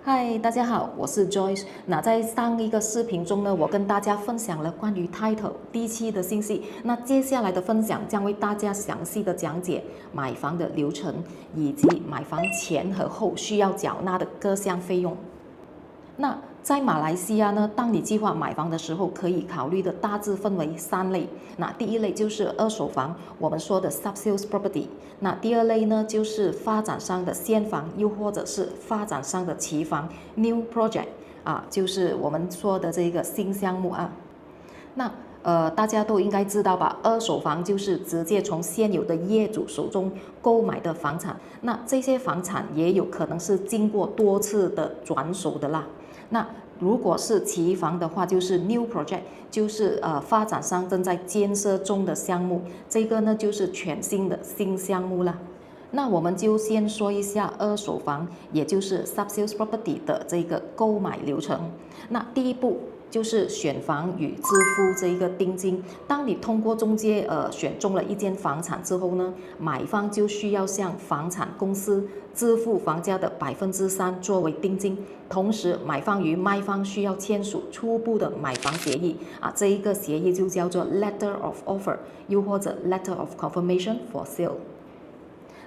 嗨，大家好，我是 Joyce。那在上一个视频中呢，我跟大家分享了关于 Title 第7的信息。那接下来的分享将为大家详细的讲解买房的流程，以及买房前和后需要缴纳的各项费用。那在马来西亚呢，当你计划买房的时候，可以考虑的大致分为3类。那第一类就是二手房，我们说的 sub-sales property。那第二类呢，就是发展商的现房，又或者是发展商的期房 new project 就是我们说的这个新项目啊。那大家都应该知道吧？二手房就是直接从现有的业主手中购买的房产。那这些房产也有可能是经过多次的转手的啦。那如果是期房的话，就是 new project， 就是发展商正在建设中的项目，这个呢就是全新的新项目啦。那我们就先说一下二手房，也就是 sub-sales property 的这个购买流程。那第一步就是选房与支付这一个定金。当你通过中介选中了一间房产之后呢，买方就需要向房产公司支付房价的3%作为定金。同时，买方与卖方需要签署初步的买房协议这一个协议就叫做 Letter of Offer， 又或者 Letter of Confirmation for Sale。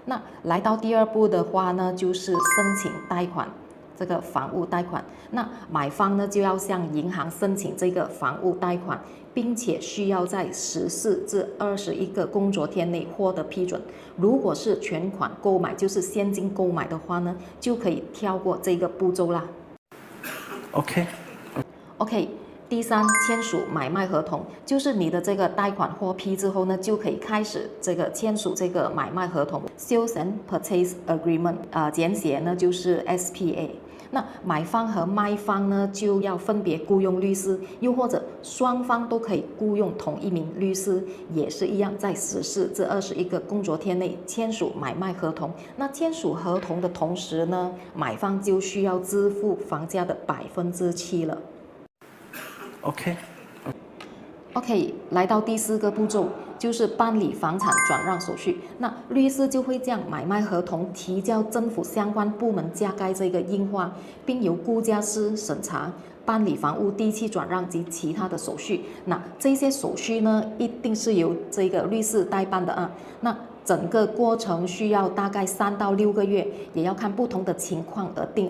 那来到第二步的话呢，就是申请贷款。这个房屋贷款，那买方呢就要向银行申请这个房屋贷款，并且需要在14至21个工作天内获得批准。如果是全款购买，就是现金购买的话呢，就可以跳过这个步骤啦。OK。第3，签署买卖合同，就是你的这个贷款获批之后呢，就可以开始签署这个买卖合同 （Sales and Purchase Agreement），简写呢就是 SPA。那买方和卖方呢就要分别雇佣律师，又或者双方都可以雇佣同一名律师，也是一样，在14至21个工作天内签署买卖合同。那签署合同的同时呢，买方就需要支付房价的7%了。OK， 来到第4个步骤，就是办理房产转让手续。那律师就会将买卖合同提交政府相关部门加盖这个印花，并由估价师审查，办理房屋地契转让及其他的手续。那这些手续呢，一定是由这个律师代办的那整个过程需要大概3到6个月，也要看不同的情况而定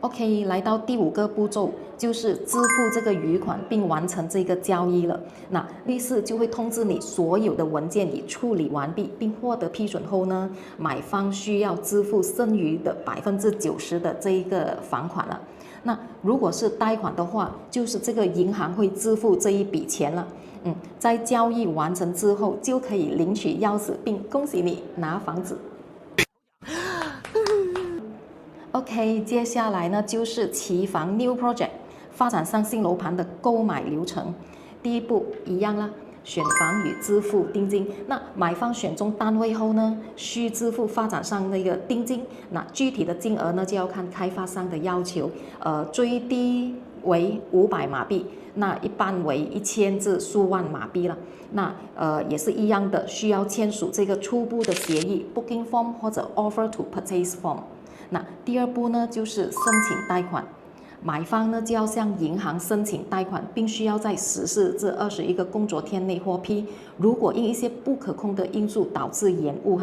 OK， 来到第5个步骤，就是支付这个余款并完成这个交易了。那律师就会通知你所有的文件已处理完毕，并获得批准后呢，买方需要支付剩余的90%的这一个房款了。那如果是贷款的话，就是这个银行会支付这一笔钱了。在交易完成之后，就可以领取钥匙，并恭喜你拿房子。OK， 接下来呢就是期房 New Project 发展商新楼盘的购买流程。第一步一样啦，选房与支付定金。那买方选中单位后呢，需支付发展商那个定金。那具体的金额呢，就要看开发商的要求。最低为500马币，那一般为1000至数万马币了。那也是一样的，需要签署这个初步的协议 Booking Form 或者 Offer to Purchase Form。那第2步呢，就是申请贷款。买方呢就要向银行申请贷款，并需要在14至21个工作天内获批。如果因一些不可控的因素导致延误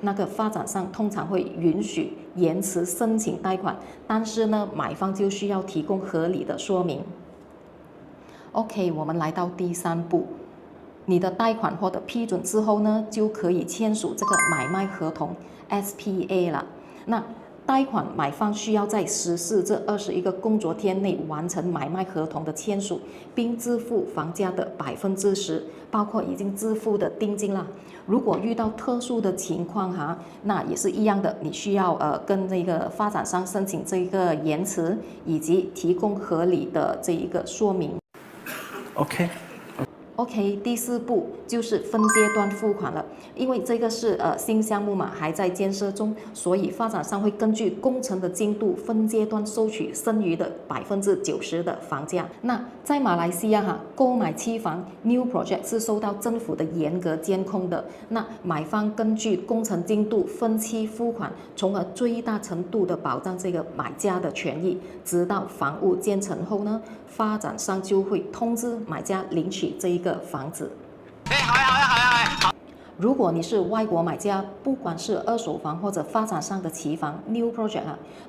那个发展商通常会允许延迟申请贷款，但是呢，买方就需要提供合理的说明。OK， 我们来到第3步，你的贷款获得批准之后呢，就可以签署这个买卖合同 SPA 了。那贷款买方需要在14至21个工作天内完成买卖合同的签署，并支付房价的10%，包括已经支付的定金啦。如果遇到特殊的情况那也是一样的，你需要跟这个发展商申请这个延迟，以及提供合理的这一个说明。OK，第4步就是分阶段付款了，因为这个是新项目嘛，还在建设中，所以发展商会根据工程的进度分阶段收取剩余的90%的房价。那在马来西亚购买期房 New Project 是受到政府的严格监控的。那买方根据工程进度分期付款，从而最大程度的保障这个买家的权益。直到房屋建成后呢，发展商就会通知买家领取这一个房子。好。如果你是外国买家，不管是二手房或者发展商的期房 New Project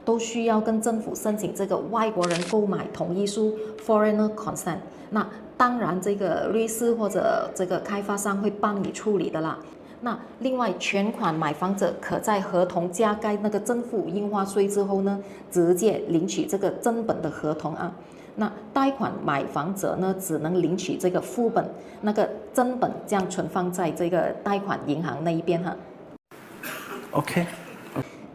都需要跟政府申请这个外国人购买同意书 Foreigner Consent。那当然，这个律师或者这个开发商会帮你处理的啦。那另外，全款买房者可在合同加盖那个政府印花税之后呢，直接领取这个真本的合同啊。那贷款买房者呢，只能领取这个副本，那个真本将存放在这个贷款银行那一边哈。OK。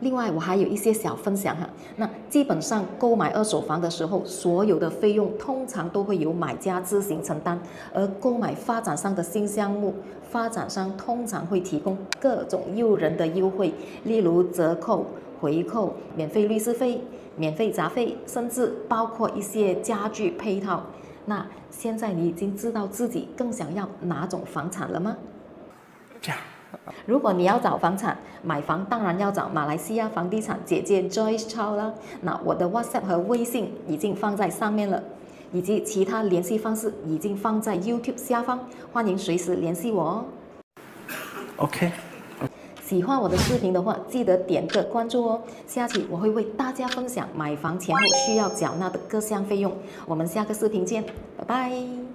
另外，我还有一些小分享哈。那基本上购买二手房的时候，所有的费用通常都会由买家自行承担，而购买发展商的新项目，发展商通常会提供各种诱人的优惠，例如折扣、回扣、免费律师费、免费杂费，甚至包括一些家具配套。那现在你已经知道自己更想要哪种房产了吗？如果你要找房产买房，当然要找马来西亚房地产姐姐 Joyce Chow 啦。那我的 WhatsApp 和微信已经放在上面了，以及其他联系方式已经放在 YouTube 下方，欢迎随时联系我哦。OK。喜欢我的视频的话，记得点个关注哦。下期我会为大家分享买房前后需要缴纳的各项费用。我们下个视频见，拜拜。